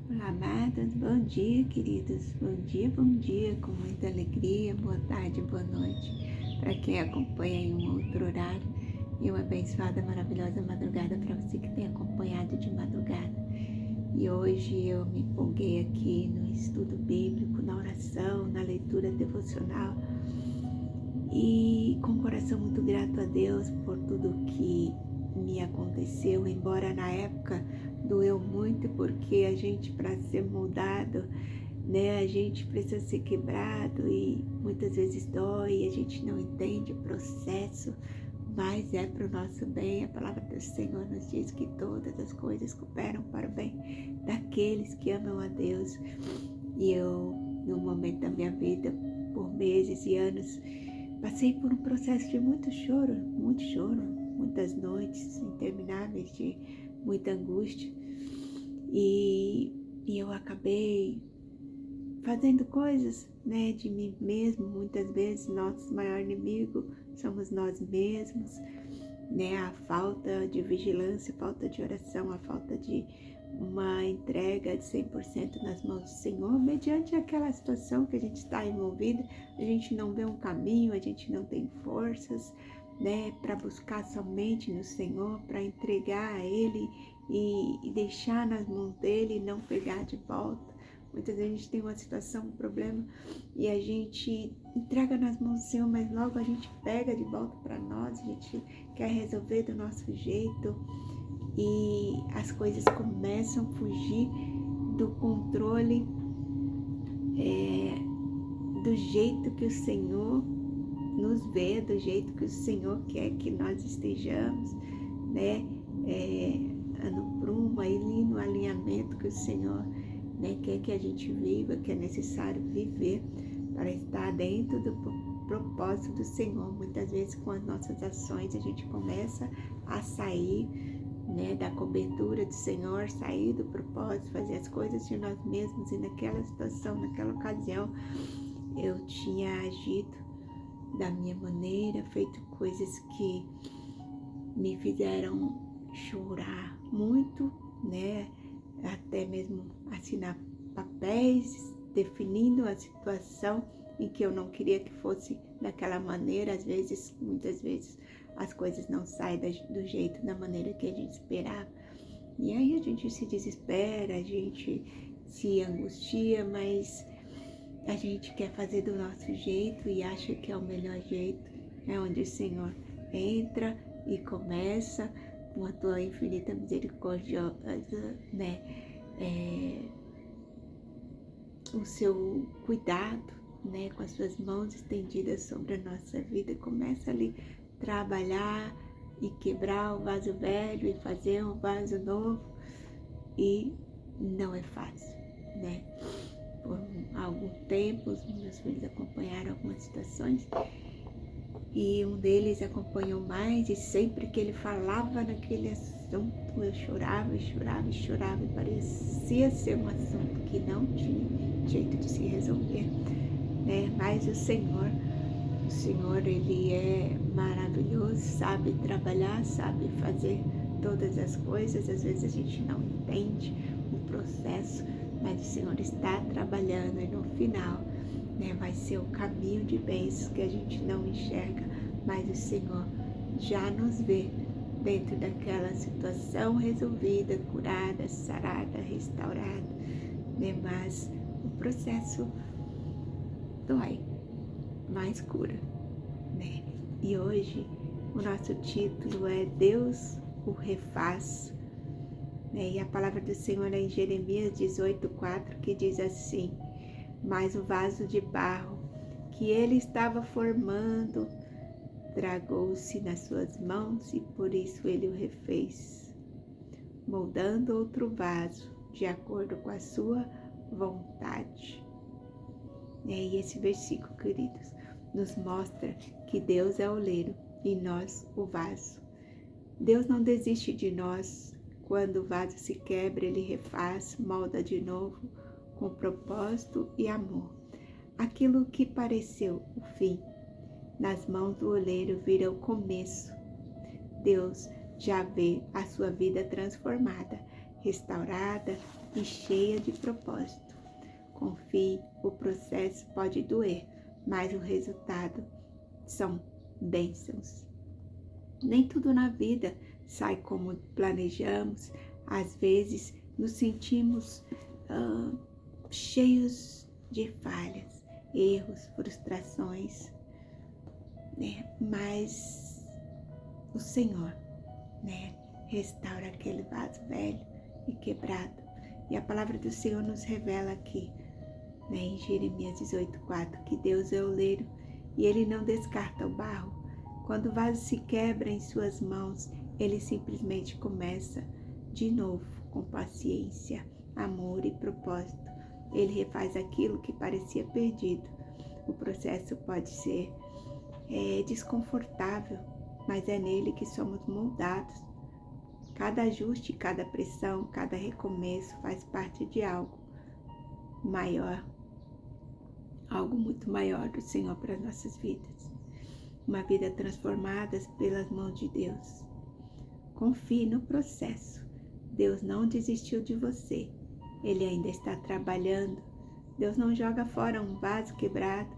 Olá, amados, bom dia, queridos, bom dia, com muita alegria, boa tarde, boa noite, para quem acompanha em um outro horário, e uma abençoada, maravilhosa madrugada para você que tem acompanhado de madrugada. E hoje eu me empolguei aqui no estudo bíblico, na oração, na leitura devocional, e com o coração muito grato a Deus por tudo que me aconteceu, embora na época doeu muito, porque a gente, para ser moldado, né, a gente precisa ser quebrado e muitas vezes dói, a gente não entende o processo, mas é para o nosso bem. A palavra do Senhor nos diz que todas as coisas cooperam para o bem daqueles que amam a Deus. E eu, no momento da minha vida, por meses e anos, passei por um processo de muito choro, muitas noites intermináveis de muita angústia, e eu acabei fazendo coisas, né, de mim mesmo. Muitas vezes nosso maior inimigo somos nós mesmos, né, a falta de vigilância, a falta de oração, a falta de uma entrega de 100% nas mãos do Senhor. Mediante aquela situação que a gente está envolvida, a gente não vê um caminho, a gente não tem forças, né, para buscar somente no Senhor, para entregar a Ele e deixar nas mãos dele e não pegar de volta. Muitas vezes a gente tem uma situação, um problema, e a gente entrega nas mãos do Senhor, mas logo a gente pega de volta para nós, a gente quer resolver do nosso jeito, e as coisas começam a fugir do controle, do jeito que o Senhor nos vê, do jeito que o Senhor quer que nós estejamos, né, no prumo, aí no alinhamento que o Senhor, né, quer que a gente viva, que é necessário viver para estar dentro do propósito do Senhor. Muitas vezes com as nossas ações a gente começa a sair, né, da cobertura do Senhor, sair do propósito, fazer as coisas de nós mesmos. E naquela situação, naquela ocasião, eu tinha agido da minha maneira, feito coisas que me fizeram chorar muito, né, até mesmo assinar papéis definindo a situação em que eu não queria que fosse daquela maneira. Muitas vezes as coisas não saem do jeito, da maneira que a gente esperava, e aí a gente se desespera, a gente se angustia, mas a gente quer fazer do nosso jeito e acha que é o melhor jeito. É onde o Senhor entra e começa, com a tua infinita misericórdia, né, o seu cuidado, né, com as suas mãos estendidas sobre a nossa vida, começa ali trabalhar e quebrar o vaso velho e fazer um vaso novo. E não é fácil, né? Por algum tempo, os meus filhos acompanharam algumas situações, e um deles acompanhou mais, e sempre que ele falava naquele assunto, eu chorava, e parecia ser um assunto que não tinha jeito de se resolver, né? Mas o Senhor, ele é maravilhoso, sabe trabalhar, sabe fazer todas as coisas. Às vezes a gente não entende o processo, mas o Senhor está trabalhando, e no final, né, vai ser o caminho de bênçãos que a gente não enxerga, mas o Senhor já nos vê dentro daquela situação resolvida, curada, sarada, restaurada, né? Mas o processo dói, mas cura, né? E hoje o nosso título é Deus o refaz, né? E a palavra do Senhor é em Jeremias 18:4, que diz assim: mas o vaso de barro que ele estava formando tragou-se nas suas mãos, e por isso ele o refez, moldando outro vaso de acordo com a sua vontade. E esse versículo, queridos, nos mostra que Deus é o oleiro e nós o vaso. Deus não desiste de nós. Quando o vaso se quebra, ele refaz, molda de novo, com propósito e amor. Aquilo que pareceu o fim, nas mãos do oleiro vira o começo. Deus já vê a sua vida transformada, restaurada, e cheia de propósito. Confie, o processo pode doer, mas o resultado são bênçãos. Nem tudo na vida sai como planejamos. Às vezes nos sentimos cheios de falhas, erros, frustrações, né? Mas o Senhor, né, restaura aquele vaso velho e quebrado. E a palavra do Senhor nos revela aqui, né, em Jeremias 18:4, que Deus é oleiro e Ele não descarta o barro. Quando o vaso se quebra em suas mãos, Ele simplesmente começa de novo, com paciência, amor e propósito. Ele refaz aquilo que parecia perdido. O processo pode ser desconfortável, mas é nele que somos moldados. Cada ajuste, cada pressão, cada recomeço faz parte de algo maior, algo muito maior do Senhor para as nossas vidas. Uma vida transformada pelas mãos de Deus. Confie no processo. Deus não desistiu de você. Ele ainda está trabalhando. Deus não joga fora um vaso quebrado.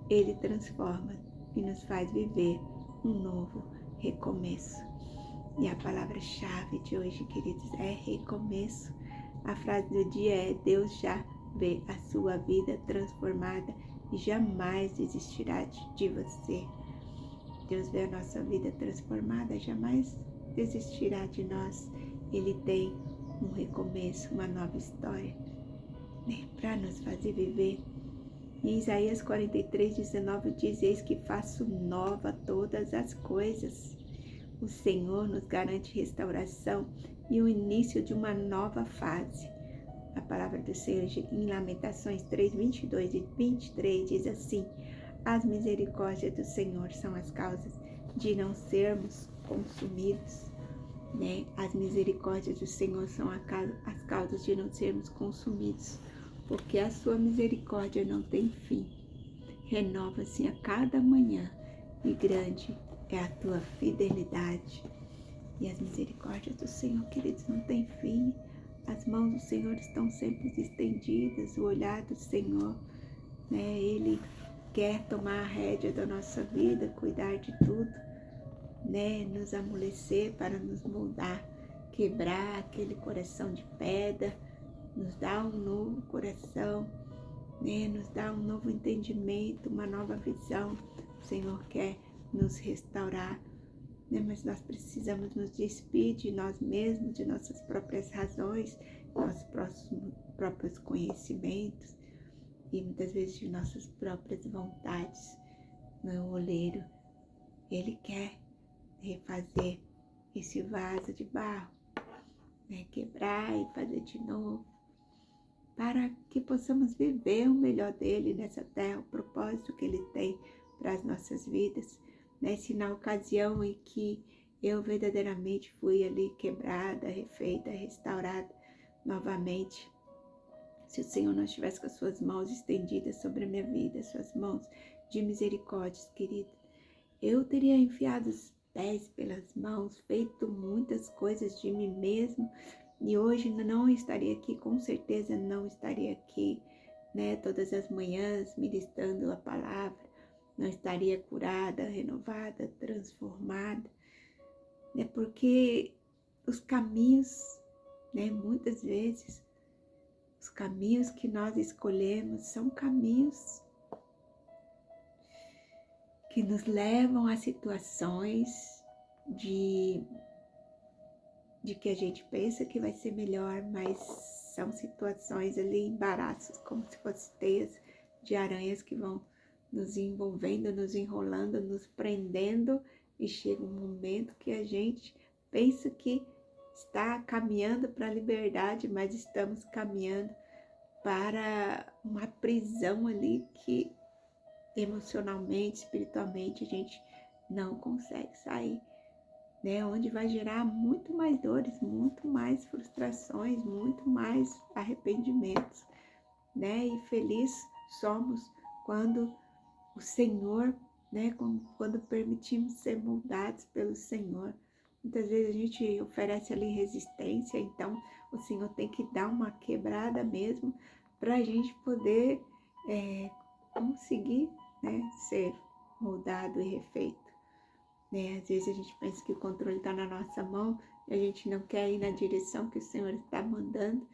Ele transforma e nos faz viver um novo recomeço. E a palavra-chave de hoje, queridos, é recomeço. A frase do dia é: Deus já vê a sua vida transformada e jamais desistirá de você. Deus vê a nossa vida transformada, jamais desistirá de nós. Ele tem um recomeço, uma nova história, né, para nos fazer viver. Em Isaías 43:19 diz: Eis que faço nova todas as coisas. O Senhor nos garante restauração e o início de uma nova fase. A palavra do Senhor em Lamentações 3:22 e 23 diz assim: As misericórdias do Senhor são as causas de não sermos consumidos. Né? As misericórdias do Senhor são as causas de não sermos consumidos, porque a sua misericórdia não tem fim. Renova-se a cada manhã e grande é a tua fidelidade. E as misericórdias do Senhor, queridos, não tem fim. As mãos do Senhor estão sempre estendidas, o olhar do Senhor, né? Ele quer tomar a rédea da nossa vida, cuidar de tudo, né? Nos amolecer para nos moldar, quebrar aquele coração de pedra, nos dar um novo coração, né? Nos dar um novo entendimento, uma nova visão. O Senhor quer nos restaurar, né? Mas nós precisamos nos despir de nós mesmos, de nossas próprias razões, nossos próprios conhecimentos e muitas vezes de nossas próprias vontades. No oleiro, Ele quer refazer esse vaso de barro, né? Quebrar e fazer de novo, para que possamos viver o melhor dele nessa terra, o propósito que Ele tem para as nossas vidas. Né? Se na ocasião em que eu verdadeiramente fui ali quebrada, refeita, restaurada novamente, se o Senhor não estivesse com as suas mãos estendidas sobre a minha vida, suas mãos de misericórdia, querida, eu teria enfiado os pés pelas mãos, feito muitas coisas de mim mesmo, e hoje não estaria aqui, com certeza não estaria aqui, né, todas as manhãs ministrando a palavra, não estaria curada, renovada, transformada, né, porque os caminhos, né, muitas vezes, os caminhos que nós escolhemos são caminhos que nos levam a situações de que a gente pensa que vai ser melhor, mas são situações ali, embaraços, como se fossem teias de aranhas que vão nos envolvendo, nos enrolando, nos prendendo, e chega um momento que a gente pensa que está caminhando para a liberdade, mas estamos caminhando para uma prisão ali que emocionalmente, espiritualmente, a gente não consegue sair, né? Onde vai gerar muito mais dores, muito mais frustrações, muito mais arrependimentos, né? E feliz somos quando o Senhor, né? Quando permitimos ser moldados pelo Senhor. Muitas vezes a gente oferece ali resistência, então o Senhor tem que dar uma quebrada mesmo para a gente poder conseguir, né, ser moldado e refeito. Né? Às vezes a gente pensa que o controle está na nossa mão e a gente não quer ir na direção que o Senhor está mandando,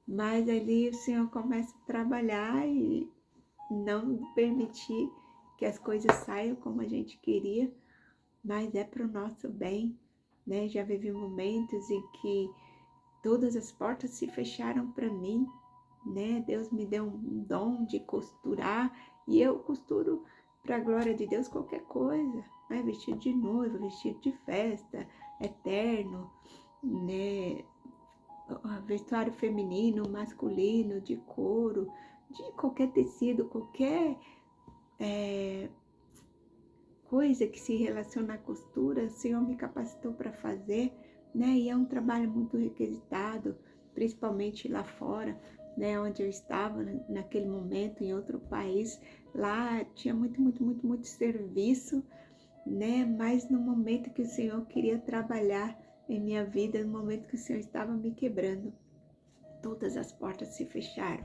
mas ali o Senhor começa a trabalhar e não permitir que as coisas saiam como a gente queria, mas é para o nosso bem, né? Já vivi momentos em que todas as portas se fecharam para mim, né? Deus me deu um dom de costurar e eu costuro para a glória de Deus qualquer coisa, né? Vestido de noiva, vestido de festa, eterno, né? Vestuário feminino, masculino, de couro, de qualquer tecido, qualquer coisa que se relaciona à costura, o Senhor me capacitou para fazer, né? E é um trabalho muito requisitado, principalmente lá fora, né? Onde eu estava naquele momento, em outro país, lá tinha muito serviço, né? Mas no momento que o Senhor queria trabalhar em minha vida, no momento que o Senhor estava me quebrando, todas as portas se fecharam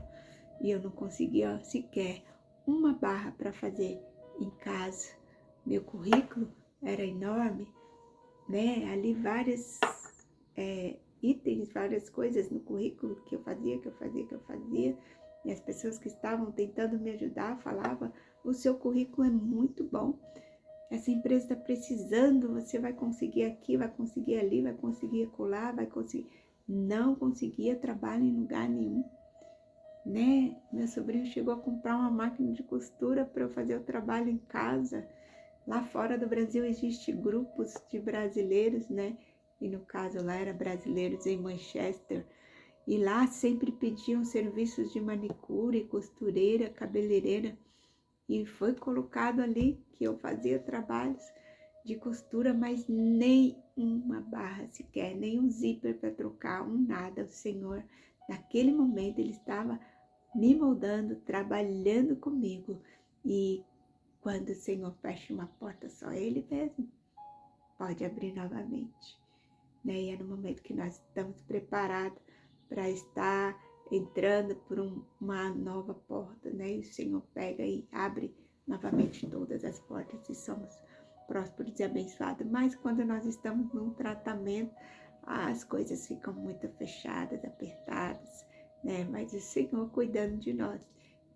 e eu não conseguia sequer uma barra para fazer em casa. Meu currículo era enorme, né? Ali vários itens, várias coisas no currículo que eu fazia. E as pessoas que estavam tentando me ajudar falavam: o seu currículo é muito bom, essa empresa está precisando, você vai conseguir aqui, vai conseguir ali, vai conseguir acolá, vai conseguir. Não conseguia trabalho em lugar nenhum, né? Meu sobrinho chegou a comprar uma máquina de costura para eu fazer o trabalho em casa. Lá fora do Brasil existem grupos de brasileiros, né? E no caso lá era brasileiros em Manchester. E lá sempre pediam serviços de manicure, costureira, cabeleireira. E foi colocado ali que eu fazia trabalhos de costura, mas nem uma barra sequer, nem um zíper para trocar, nada. O Senhor, naquele momento, Ele estava me moldando, trabalhando comigo. E quando o Senhor fecha uma porta, só Ele mesmo pode abrir novamente. Né? E é no momento que nós estamos preparados para estar entrando por uma nova porta, né? E o Senhor pega e abre novamente todas as portas e somos prósperos e abençoados. Mas quando nós estamos num tratamento, as coisas ficam muito fechadas, apertadas, né? Mas o Senhor cuidando de nós.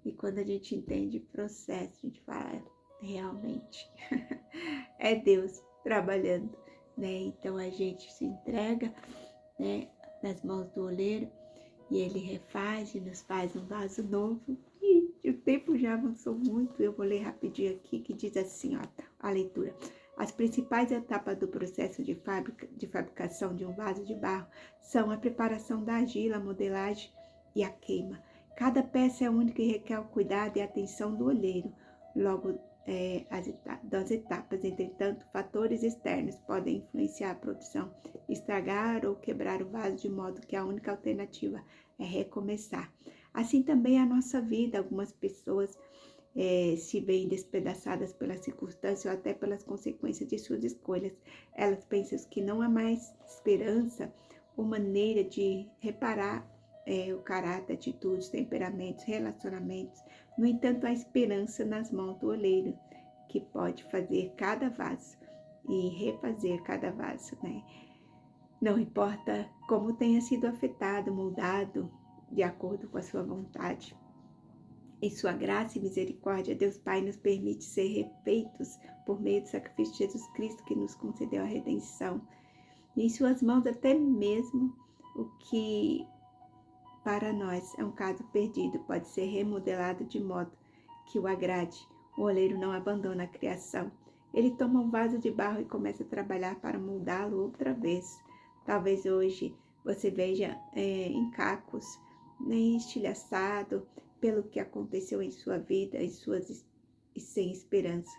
E quando a gente entende o processo, a gente fala: realmente é Deus trabalhando, né? Então a gente se entrega, né, nas mãos do oleiro e ele refaz e nos faz um vaso novo. E o tempo já avançou muito, eu vou ler rapidinho aqui, que diz assim, ó, a leitura. As principais etapas do processo de fabricação de um vaso de barro são a preparação da argila, a modelagem e a queima. Cada peça é única e requer o cuidado e a atenção do olheiro. Logo, das etapas, entretanto, fatores externos podem influenciar a produção, estragar ou quebrar o vaso, de modo que a única alternativa é recomeçar. Assim também é a nossa vida. Algumas pessoas se veem despedaçadas pelas circunstâncias ou até pelas consequências de suas escolhas. Elas pensam que não há mais esperança ou maneira de reparar o caráter, atitudes, temperamentos, relacionamentos. No entanto, há esperança nas mãos do oleiro, que pode fazer cada vaso e refazer cada vaso, né? Não importa como tenha sido afetado, moldado, de acordo com a sua vontade. Em sua graça e misericórdia, Deus Pai nos permite ser refeitos por meio do sacrifício de Jesus Cristo, que nos concedeu a redenção. E em suas mãos até mesmo o que para nós é um caso perdido pode ser remodelado de modo que o agrade. O oleiro não abandona a criação. Ele toma um vaso de barro e começa a trabalhar para moldá-lo outra vez. Talvez hoje você veja em cacos, nem estilhaçado pelo que aconteceu em sua vida e sem esperança.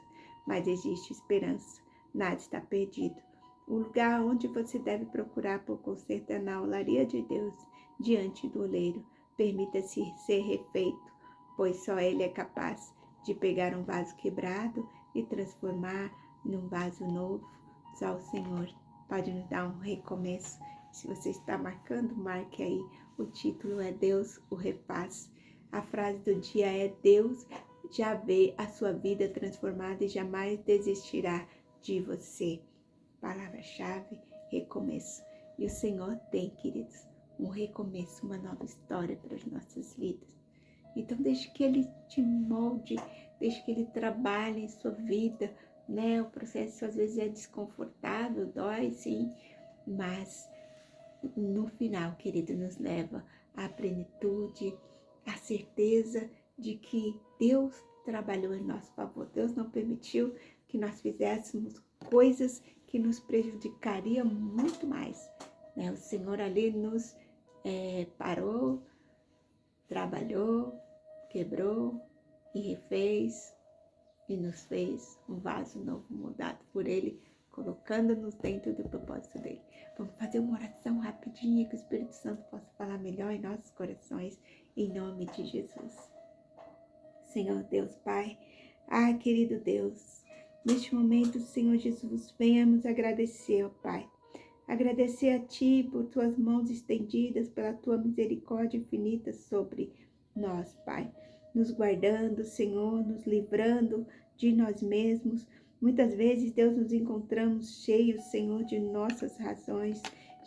Mas existe esperança. Nada está perdido. O lugar onde você deve procurar por conserto é na olaria de Deus, diante do oleiro. Permita-se ser refeito, pois só Ele é capaz de pegar um vaso quebrado e transformar num vaso novo. Só o Senhor pode nos dar um recomeço Se você está marcando, marque aí. O título é Deus o refaz. A frase do dia é: Deus já vê a sua vida transformada e jamais desistirá de você. Palavra-chave: recomeço. E o Senhor tem, queridos, um recomeço, uma nova história para as nossas vidas. Então deixe que Ele te molde, deixe que Ele trabalhe em sua vida, né? O processo às vezes é desconfortável, dói sim, mas no final, querido, nos leva à plenitude, à certeza de que Deus trabalhou em nosso favor. Deus não permitiu que nós fizéssemos coisas que nos prejudicariam muito mais, né? O Senhor ali nos parou, trabalhou, quebrou e refez e nos fez um vaso novo moldado por Ele, colocando-nos dentro do propósito dele. Vamos fazer uma oração rapidinha que o Espírito Santo possa falar melhor em nossos corações, em nome de Jesus. Senhor Deus Pai, querido Deus, neste momento, Senhor Jesus, venhamos agradecer, ó Pai. Agradecer a Ti por Tuas mãos estendidas, pela Tua misericórdia infinita sobre nós, Pai. Nos guardando, Senhor, nos livrando de nós mesmos. Muitas vezes, Deus, nos encontramos cheios, Senhor, de nossas razões,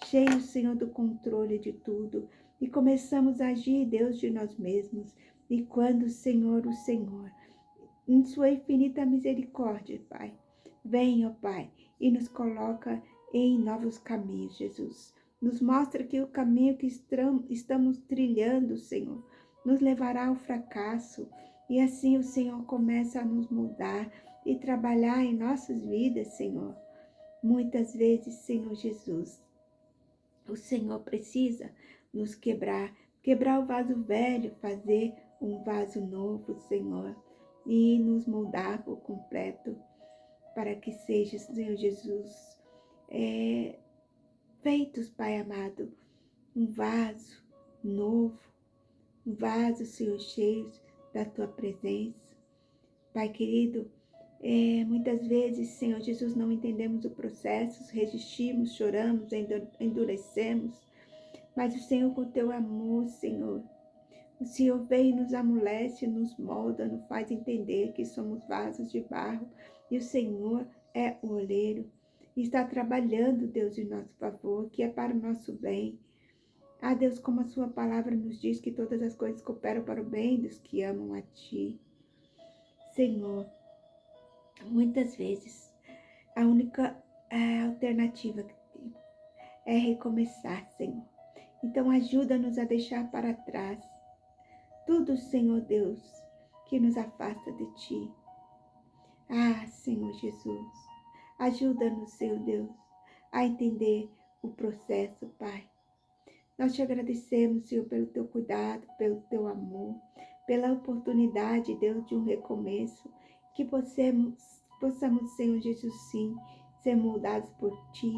cheios, Senhor, do controle de tudo. E começamos a agir, Deus, de nós mesmos. E quando, Senhor, o Senhor, em Sua infinita misericórdia, Pai, vem, ó Pai, e nos coloca em novos caminhos, Jesus. Nos mostra que o caminho que estamos trilhando, Senhor, nos levará ao fracasso. E assim o Senhor começa a nos moldar e trabalhar em nossas vidas, Senhor. Muitas vezes, Senhor Jesus, o Senhor precisa nos quebrar o vaso velho, fazer um vaso novo, Senhor, e nos moldar por completo, para que seja, Senhor Jesus, feitos, Pai amado, um vaso novo, um vaso, Senhor, cheio da Tua presença. Pai querido, muitas vezes, Senhor Jesus, não entendemos o processo, resistimos, choramos, endurecemos, mas o Senhor, com Teu amor, Senhor, o Senhor vem e nos amolece, nos molda, nos faz entender que somos vasos de barro e o Senhor é o oleiro. Está trabalhando, Deus, em nosso favor, que é para o nosso bem. Deus, como a Sua palavra nos diz que todas as coisas cooperam para o bem dos que amam a Ti. Senhor, muitas vezes a única alternativa que temos é recomeçar, Senhor. Então ajuda-nos a deixar para trás tudo, Senhor Deus, que nos afasta de Ti. Senhor Jesus, ajuda-nos, Senhor Deus, a entender o processo, Pai. Nós te agradecemos, Senhor, pelo Teu cuidado, pelo Teu amor, pela oportunidade, Deus, de um recomeço, que possamos, Senhor Jesus, sim, ser moldados por Ti,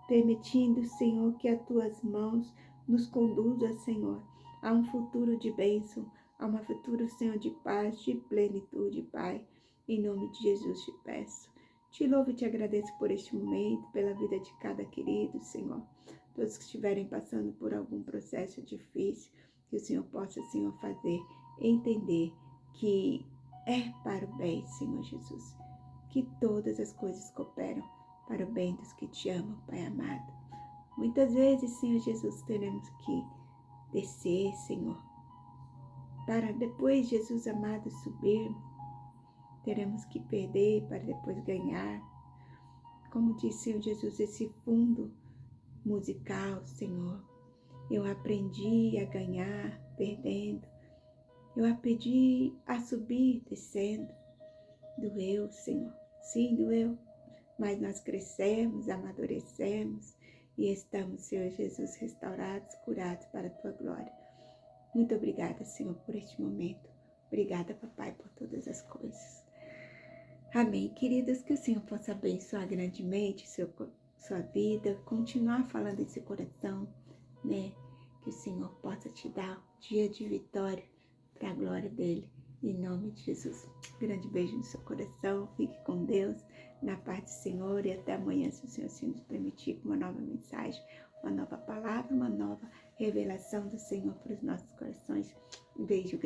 permitindo, Senhor, que as Tuas mãos nos conduzam, Senhor, a um futuro de bênção, a um futuro, Senhor, de paz, de plenitude, Pai. Em nome de Jesus te peço. Te louvo e te agradeço por este momento, pela vida de cada querido, Senhor. Todos que estiverem passando por algum processo difícil, que o Senhor possa, Senhor, fazer entender que é para o bem, Senhor Jesus. Que todas as coisas cooperam para o bem dos que te amam, Pai amado. Muitas vezes, Senhor Jesus, teremos que descer, Senhor, para depois, Jesus amado, subir. Teremos que perder para depois ganhar. Como disse, Senhor Jesus, esse fundo musical, Senhor, eu aprendi a ganhar perdendo, eu aprendi a subir descendo. Doeu, Senhor, sim, doeu, mas nós crescemos, amadurecemos e estamos, Senhor Jesus, restaurados, curados para a Tua glória. Muito obrigada, Senhor, por este momento. Obrigada, Papai, por todas as coisas. Amém, queridas, que o Senhor possa abençoar grandemente sua vida, continuar falando em seu coração, né? Que o Senhor possa te dar um dia de vitória para a glória dele, em nome de Jesus. Grande beijo no seu coração, fique com Deus, na paz do Senhor e até amanhã, se o Senhor assim nos permitir, com uma nova mensagem. uma nova palavra, uma nova revelação do Senhor para os nossos corações. Um beijo grande.